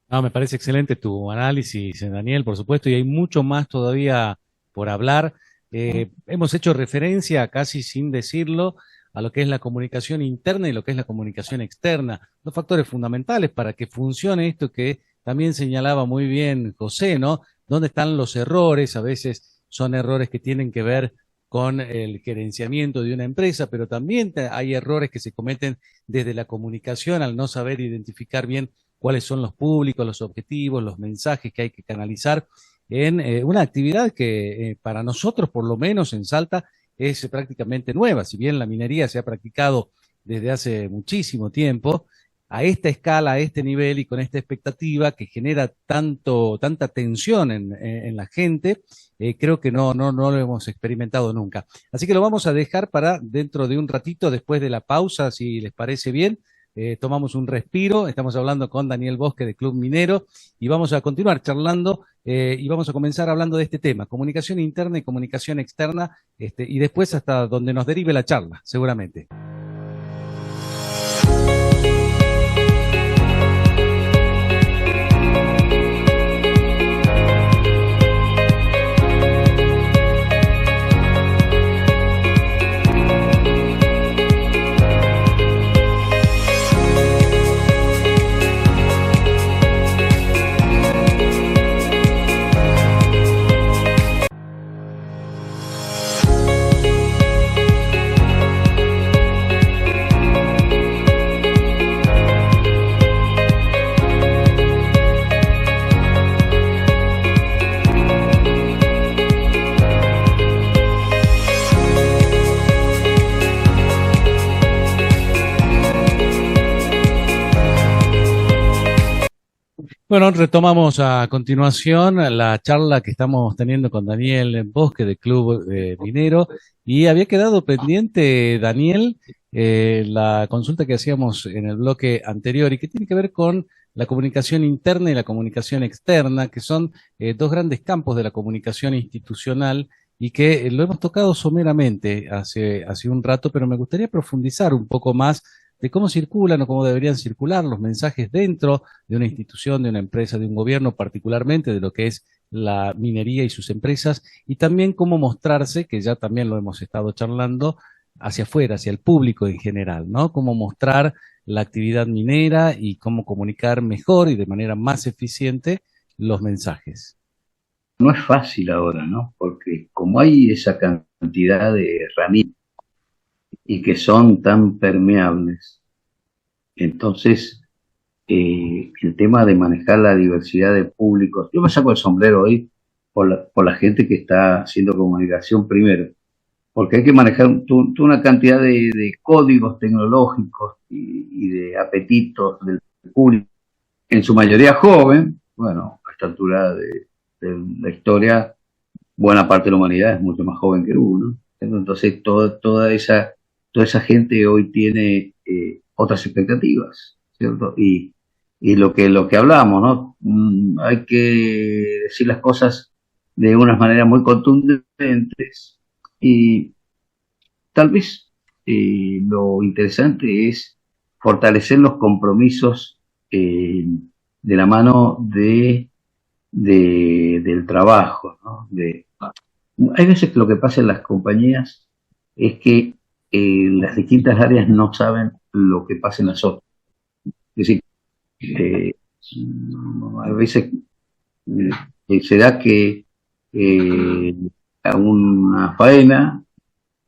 No, me parece excelente tu análisis, Daniel, por supuesto, y hay mucho más todavía por hablar. Hemos hecho referencia, casi sin decirlo, a lo que es la comunicación interna y lo que es la comunicación externa, dos factores fundamentales para que funcione esto que también señalaba muy bien José, ¿no? ¿Dónde están los errores? A veces son errores que tienen que ver con el gerenciamiento de una empresa, pero también hay errores que se cometen desde la comunicación al no saber identificar bien cuáles son los públicos, los objetivos, los mensajes que hay que canalizar en una actividad que para nosotros, por lo menos en Salta, es prácticamente nueva. Si bien la minería se ha practicado desde hace muchísimo tiempo, a esta escala, a este nivel y con esta expectativa que genera tanta tensión en la gente, creo que no lo hemos experimentado nunca. Así que lo vamos a dejar para dentro de un ratito, después de la pausa, si les parece bien. Tomamos un respiro, estamos hablando con Daniel Bosque de Club Minero y vamos a continuar charlando y vamos a comenzar hablando de este tema, comunicación interna y comunicación externa, y después hasta donde nos derive la charla, seguramente. Bueno, retomamos a continuación la charla que estamos teniendo con Daniel Bosque de Club Minero y había quedado pendiente, Daniel, la consulta que hacíamos en el bloque anterior y que tiene que ver con la comunicación interna y la comunicación externa, que son dos grandes campos de la comunicación institucional y que lo hemos tocado someramente hace un rato, pero me gustaría profundizar un poco más de cómo circulan o cómo deberían circular los mensajes dentro de una institución, de una empresa, de un gobierno, particularmente de lo que es la minería y sus empresas, y también cómo mostrarse, que ya también lo hemos estado charlando, hacia afuera, hacia el público en general, ¿no? Cómo mostrar la actividad minera y cómo comunicar mejor y de manera más eficiente los mensajes. No es fácil ahora, ¿no? Porque como hay esa cantidad de herramientas y que son tan permeables, entonces el tema de manejar la diversidad de públicos, yo me saco el sombrero hoy por la gente que está haciendo comunicación primero, porque hay que manejar una cantidad de códigos tecnológicos y de apetitos del público, en su mayoría joven. Bueno, a esta altura de la historia, buena parte de la humanidad es mucho más joven que uno, ¿no? Entonces toda esa gente hoy tiene otras expectativas, ¿cierto? Y lo que hablamos, ¿no? Hay que decir las cosas de unas maneras muy contundentes y tal vez lo interesante es fortalecer los compromisos de la mano del trabajo, ¿no? Hay veces que lo que pasa en las compañías es que las distintas áreas no saben lo que pasa en las otras. Es decir, a veces será que a una faena,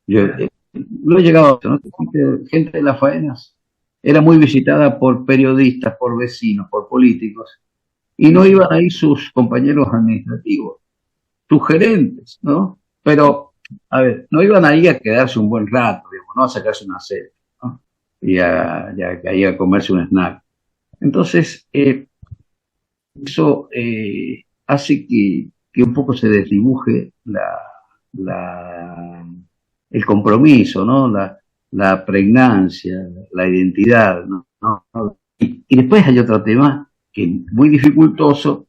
yo lo he llegado a ver, ¿no? Gente de las faenas era muy visitada por periodistas, por vecinos, por políticos, y no iban ahí sus compañeros administrativos, sus gerentes, ¿no? Pero, a ver, no iban ahí a quedarse un buen rato, digamos, no a sacarse una selfie, ¿no? Y ahí a comerse un snack. Entonces, eso hace que un poco se desdibuje la, el compromiso, ¿no? La pregnancia, la identidad, ¿no? Y después hay otro tema que es muy dificultoso,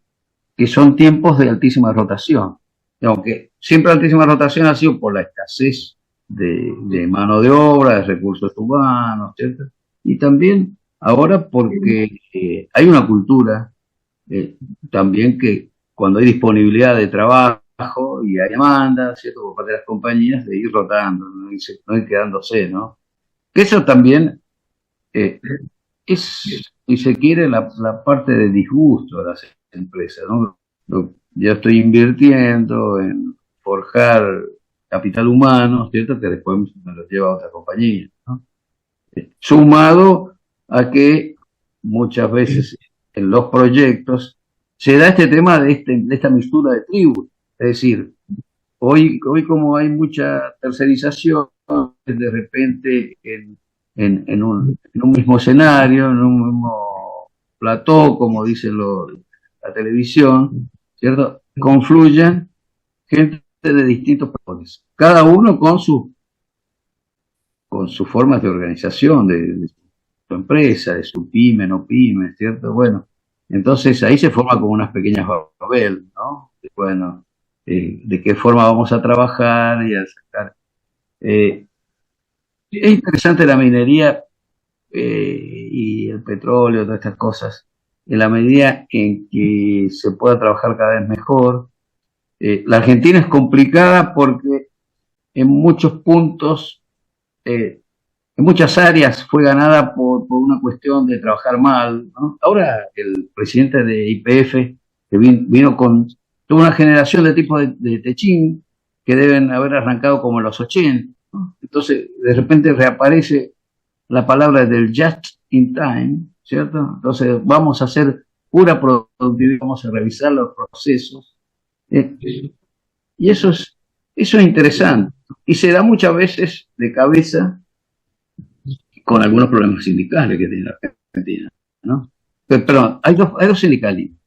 que son tiempos de altísima rotación. Aunque siempre altísima rotación ha sido por la escasez de mano de obra, de recursos humanos, ¿cierto? Y también ahora porque hay una cultura también que cuando hay disponibilidad de trabajo y hay demanda, ¿cierto? Por parte de las compañías, de ir rotando, no ir quedándose, ¿no? Que eso también es, si se quiere, la parte de disgusto de las empresas, ¿no? Yo estoy invirtiendo en forjar capital humano, ¿cierto? Que después me lo lleva a otra compañía, ¿no? Sumado a que muchas veces en los proyectos se da este tema de esta mistura de tribus. Es decir, hoy como hay mucha tercerización, de repente en un mismo escenario, en un mismo plató, como dice la televisión, ¿cierto? Confluyen gente de distintos países, cada uno con sus formas de organización, de su empresa, de su pyme, no pyme, ¿cierto? Bueno, entonces ahí se forma como unas pequeñas Babel, ¿no? Bueno, de qué forma vamos a trabajar y a sacar. Es interesante la minería y el petróleo, todas estas cosas, en la medida en que se pueda trabajar cada vez mejor. La Argentina es complicada porque en muchos puntos, en muchas áreas fue ganada por una cuestión de trabajar mal, ¿no? Ahora el presidente de YPF, que vino con toda una generación de tipos de techín que deben haber arrancado como en los 80, ¿no? Entonces de repente reaparece la palabra del just in time, ¿cierto? Entonces vamos a hacer pura productividad, vamos a revisar los procesos. Y eso es interesante. Y se da muchas veces de cabeza con algunos problemas sindicales que tiene la Argentina, ¿no? Pero hay dos sindicalismos.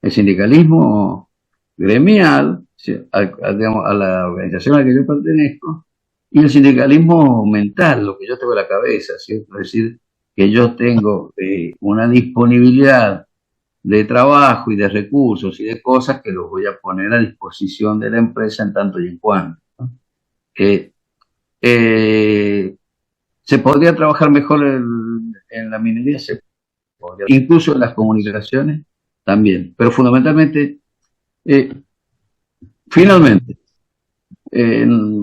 El sindicalismo gremial, digamos, a la organización a la que yo pertenezco, y el sindicalismo mental, lo que yo tengo en la cabeza, ¿cierto? Es decir, que yo tengo una disponibilidad de trabajo y de recursos y de cosas que los voy a poner a disposición de la empresa en tanto y en cuanto, ¿no? ¿Se podría trabajar mejor en la minería? Se podría. Incluso en las comunicaciones también, pero fundamentalmente, finalmente,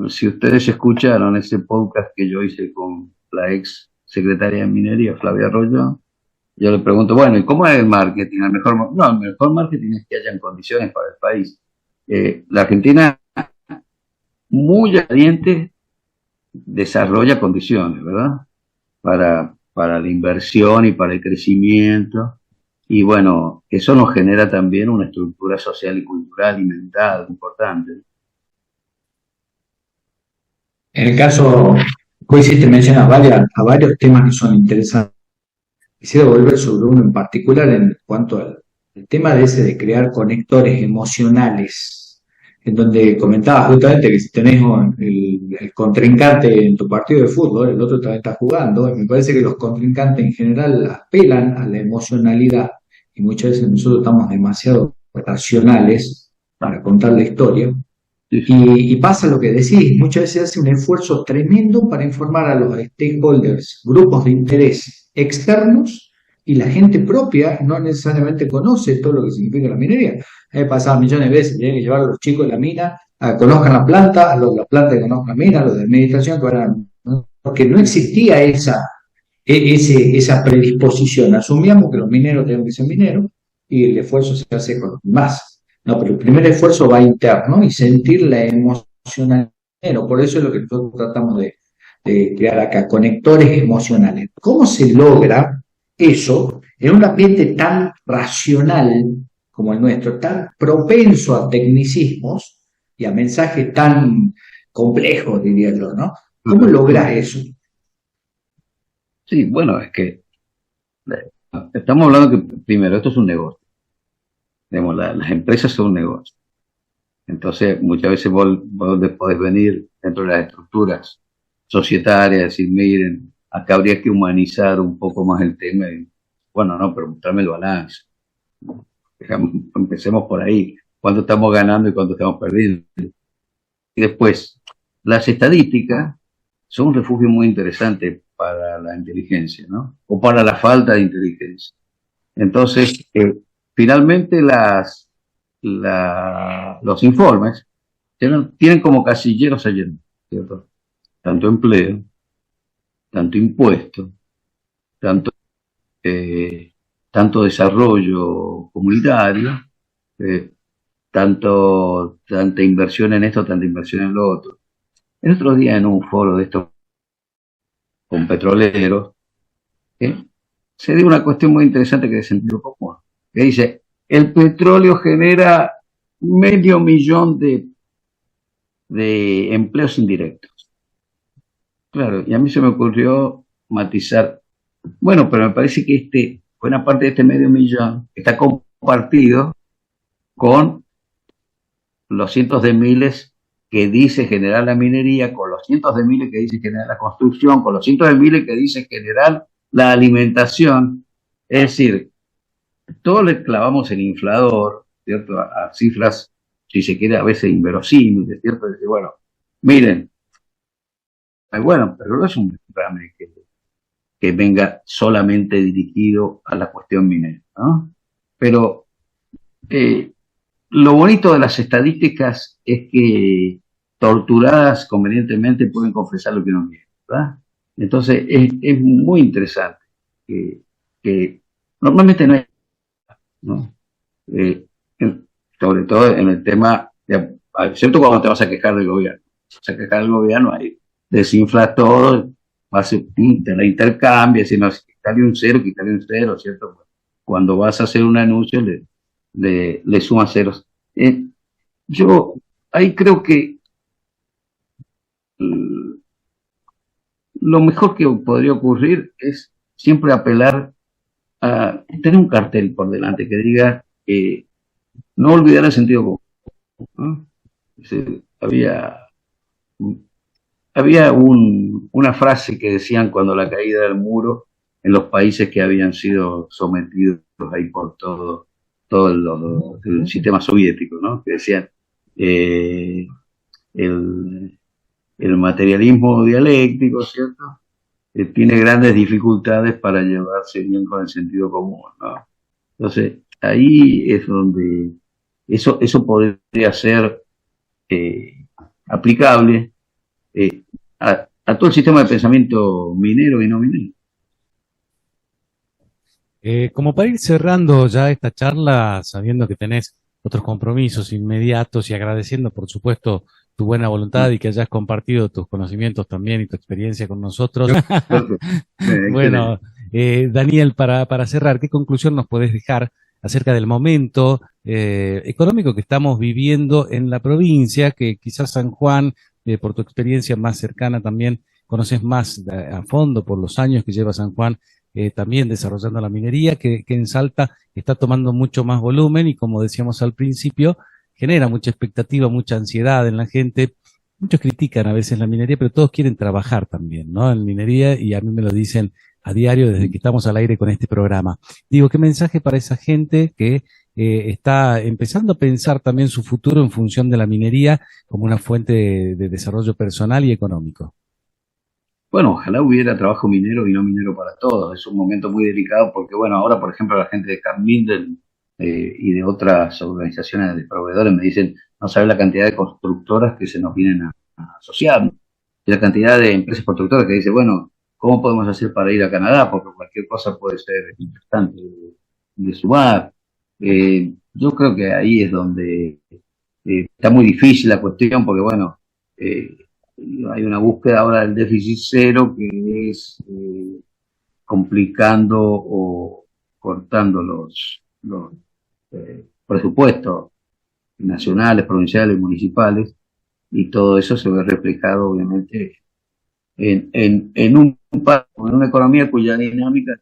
si ustedes escucharon ese podcast que yo hice con la ex secretaria de Minería, Flavia Arroyo, yo le pregunto, bueno, ¿y cómo es el marketing? El mejor marketing es que hayan condiciones para el país. La Argentina, muy valiente, desarrolla condiciones, ¿verdad? Para la inversión y para el crecimiento. Y bueno, eso nos genera también una estructura social y cultural y mental importante. En el caso, hoy sí te mencionas a varios temas que son interesantes. Quisiera volver sobre uno en particular en cuanto al tema de ese de crear conectores emocionales, en donde comentabas justamente que si tenés el contrincante en tu partido de fútbol, el otro también está jugando, y me parece que los contrincantes en general apelan a la emocionalidad, y muchas veces nosotros estamos demasiado racionales para contar la historia. Y pasa lo que decís, muchas veces se hace un esfuerzo tremendo para informar a los stakeholders, grupos de interés externos, y la gente propia no necesariamente conoce todo lo que significa la minería. He pasado millones de veces, tienen que llevar a los chicos de la mina a que conozcan la planta, a los de la planta que conozcan la mina, a los de administración, porque no existía esa predisposición. Asumíamos que los mineros tenían que ser mineros, y el esfuerzo se hace con más. No, pero el primer esfuerzo va interno y sentir la emoción. Por eso es lo que nosotros tratamos de crear acá, conectores emocionales. ¿Cómo se logra eso en un ambiente tan racional como el nuestro, tan propenso a tecnicismos y a mensajes tan complejos, diría yo, ¿no? ¿Cómo logras eso? Sí, bueno, es que eh, estamos hablando que, primero, esto es un negocio. Digamos, las empresas son un negocio. Entonces, muchas veces vos podés venir dentro de las estructuras societarias y decir, miren, acá habría que humanizar un poco más el tema. Y, bueno, no, pero mostrarme el balance. Empecemos por ahí. ¿Cuánto estamos ganando y cuánto estamos perdiendo? Y después, las estadísticas son un refugio muy interesante para la inteligencia, ¿no? O para la falta de inteligencia. Entonces, finalmente los informes tienen como casilleros allí, ¿cierto? Tanto empleo, tanto impuesto, tanto, eh, tanto desarrollo comunitario, eh, tanta inversión en esto, tanta inversión en lo otro. El otro día en un foro de estos con petroleros, ¿eh? Se dio una cuestión muy interesante que es de sentido común, que dice, el petróleo genera 500.000 de empleos indirectos. Claro, y a mí se me ocurrió matizar, bueno, pero me parece que buena parte de este 500.000 está compartido con los cientos de miles que dice generar la minería, con los cientos de miles que dice generar la construcción, con los cientos de miles que dice generar la alimentación. Es decir, todo le clavamos el inflador, ¿cierto? A cifras, si se quiere, a veces inverosímiles, ¿cierto? Dice, bueno, miren, bueno, pero no es un programa que venga solamente dirigido a la cuestión minera, ¿no? Pero eh, lo bonito de las estadísticas es que torturadas convenientemente pueden confesar lo que no quieren, ¿verdad? Entonces es muy interesante que normalmente no hay, ¿no? Eh, sobre todo en el tema, excepto cuando te vas a quejar del gobierno. Vas a quejar del gobierno, ahí desinfla todo, te la intercambia, si no, quitarle un cero, ¿cierto? Cuando vas a hacer un anuncio, le sumas ceros. Yo ahí creo que mm, lo mejor que podría ocurrir es siempre apelar a tener un cartel por delante que diga no olvidar el sentido común, ¿no? Había una frase que decían cuando la caída del muro en los países que habían sido sometidos ahí por el sistema soviético, ¿no? Que decían eh, el, el materialismo dialéctico, ¿cierto? Tiene grandes dificultades para llevarse bien con el sentido común, ¿no? Entonces, ahí es donde eso podría ser aplicable a todo el sistema de pensamiento minero y no minero. Como para ir cerrando ya esta charla, sabiendo que tenés otros compromisos inmediatos y agradeciendo, por supuesto, tu buena voluntad y que hayas compartido tus conocimientos también y tu experiencia con nosotros. Bueno, Daniel, para cerrar, ¿qué conclusión nos podés dejar acerca del momento económico que estamos viviendo en la provincia, que quizás San Juan, por tu experiencia más cercana también, conoces más a fondo por los años que lleva San Juan también desarrollando la minería, que en Salta está tomando mucho más volumen y como decíamos al principio, genera mucha expectativa, mucha ansiedad en la gente. Muchos critican a veces la minería, pero todos quieren trabajar también, ¿no? En minería, y a mí me lo dicen a diario desde que estamos al aire con este programa. Digo, ¿qué mensaje para esa gente que está empezando a pensar también su futuro en función de la minería como una fuente de desarrollo personal y económico? Bueno, ojalá hubiera trabajo minero y no minero para todos. Es un momento muy delicado porque, bueno, ahora, por ejemplo, la gente de Carminden y de otras organizaciones de proveedores me dicen, no sabes la cantidad de constructoras que se nos vienen a asociar, y la cantidad de empresas constructoras que dicen, bueno, ¿cómo podemos hacer para ir a Canadá? Porque cualquier cosa puede ser importante de sumar. Yo creo que ahí es donde está muy difícil la cuestión, porque bueno, eh, hay una búsqueda ahora del déficit cero que es complicando o cortando los presupuestos nacionales, provinciales, municipales, y todo eso se ve reflejado obviamente en en una economía cuya dinámica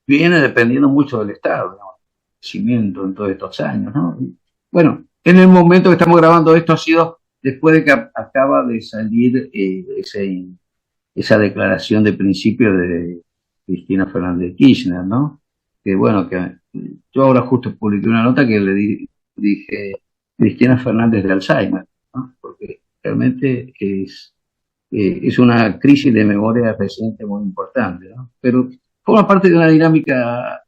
viene dependiendo mucho del Estado, ¿no? Crecimiento en todos estos años, ¿no? Y, bueno, en el momento que estamos grabando esto ha sido después de que acaba de salir esa declaración de principio de Cristina Fernández de Kirchner, ¿no? Que bueno, que yo ahora justo publiqué una nota que dije Cristina Fernández de Alzheimer, ¿no? Porque realmente es una crisis de memoria reciente muy importante, ¿no? Pero forma parte de una dinámica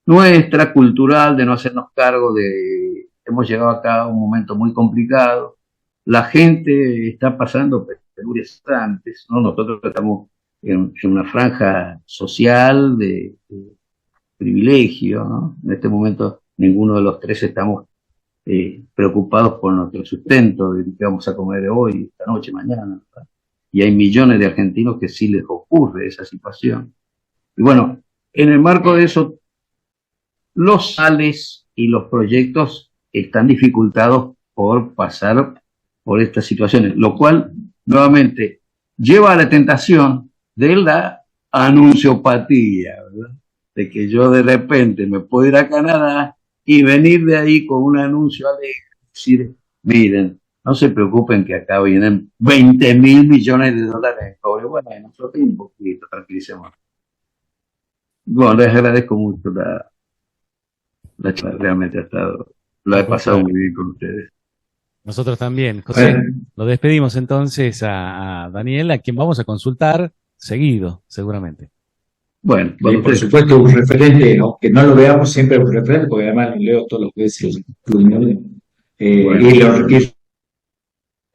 nuestra, cultural, de no hacernos cargo de, hemos llegado acá a un momento muy complicado, la gente está pasando penurias antes, ¿no? Nosotros estamos en una franja social de privilegio, ¿no? En este momento ninguno de los tres estamos preocupados por nuestro sustento, de qué vamos a comer hoy, esta noche, mañana, ¿no? Y hay millones de argentinos que sí les ocurre esa situación. Y bueno, en el marco de eso, los sales y los proyectos están dificultados por pasar por estas situaciones, lo cual nuevamente lleva a la tentación de la anunciopatía, ¿verdad? De que yo de repente me puedo ir a Canadá y venir de ahí con un anuncio alegre, decir, miren, no se preocupen que acá vienen 20.000 millones de dólares en cobre. Bueno, en otro tiempo, y tranquilicemos. Bueno, les agradezco mucho la charla, realmente ha estado, lo he pasado muy bien con ustedes. Nosotros también. José, lo despedimos entonces a Daniel, a quien vamos a consultar seguido, seguramente. Bueno, por supuesto, un referente, aunque no lo veamos siempre un referente, porque además lo leo todos los veces y lo requiero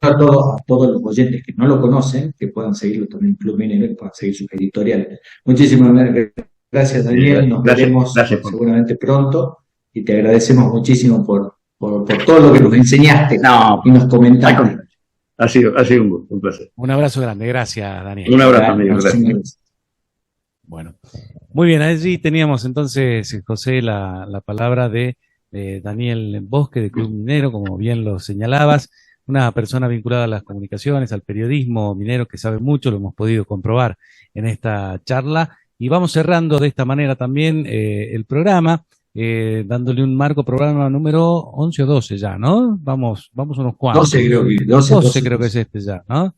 a todos los oyentes que no lo conocen, que puedan seguirlo también en Club Minero, que puedan seguir sus editoriales. Muchísimas gracias, Daniel. Nos veremos seguramente pronto y te agradecemos muchísimo por todo lo que nos enseñaste y nos comentaste. Ha sido un gusto, un placer. Un abrazo grande, gracias, Daniel. Un abrazo, amigo, gracias. Bueno, muy bien, allí teníamos entonces, José, la palabra de Daniel Bosque de Club Minero, como bien lo señalabas, una persona vinculada a las comunicaciones, al periodismo minero que sabe mucho, lo hemos podido comprobar en esta charla, y vamos cerrando de esta manera también el programa, dándole un marco, programa número 11 o 12 ya, ¿no? Vamos unos cuantos. 12 creo que, 12 creo que es este ya, ¿no?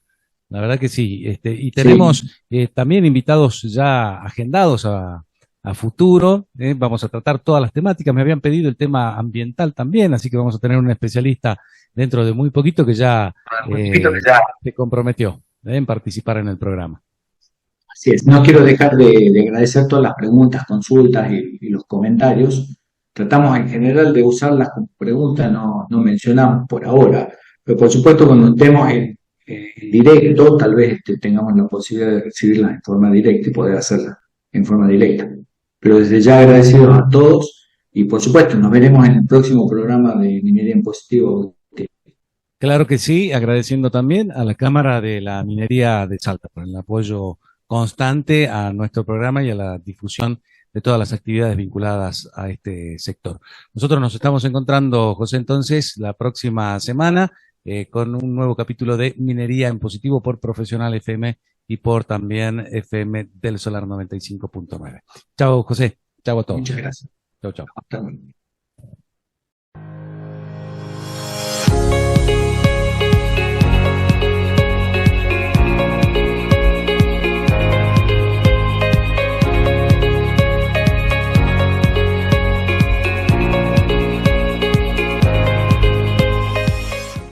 La verdad que sí, y tenemos también invitados ya agendados a futuro, vamos a tratar todas las temáticas, me habían pedido el tema ambiental también, así que vamos a tener un especialista dentro de muy poquito que ya se comprometió en participar en el programa. Así es, no quiero dejar de agradecer todas las preguntas, consultas y los comentarios. Tratamos en general de usarlas como preguntas, no mencionamos por ahora, pero por supuesto cuando estemos en directo, tal vez tengamos la posibilidad de recibirlas en forma directa y poder hacerlas en forma directa. Pero desde ya agradecidos a todos y por supuesto nos veremos en el próximo programa de Minería en Positivo. Claro que sí, agradeciendo también a la Cámara de la Minería de Salta por el apoyo constante a nuestro programa y a la difusión de todas las actividades vinculadas a este sector. Nosotros nos estamos encontrando, José, entonces, la próxima semana con un nuevo capítulo de Minería en Positivo por Profesional FM y por también FM del Solar 95.9. Chao, José. Chao a todos. Muchas gracias. Chao, chao. Hasta luego.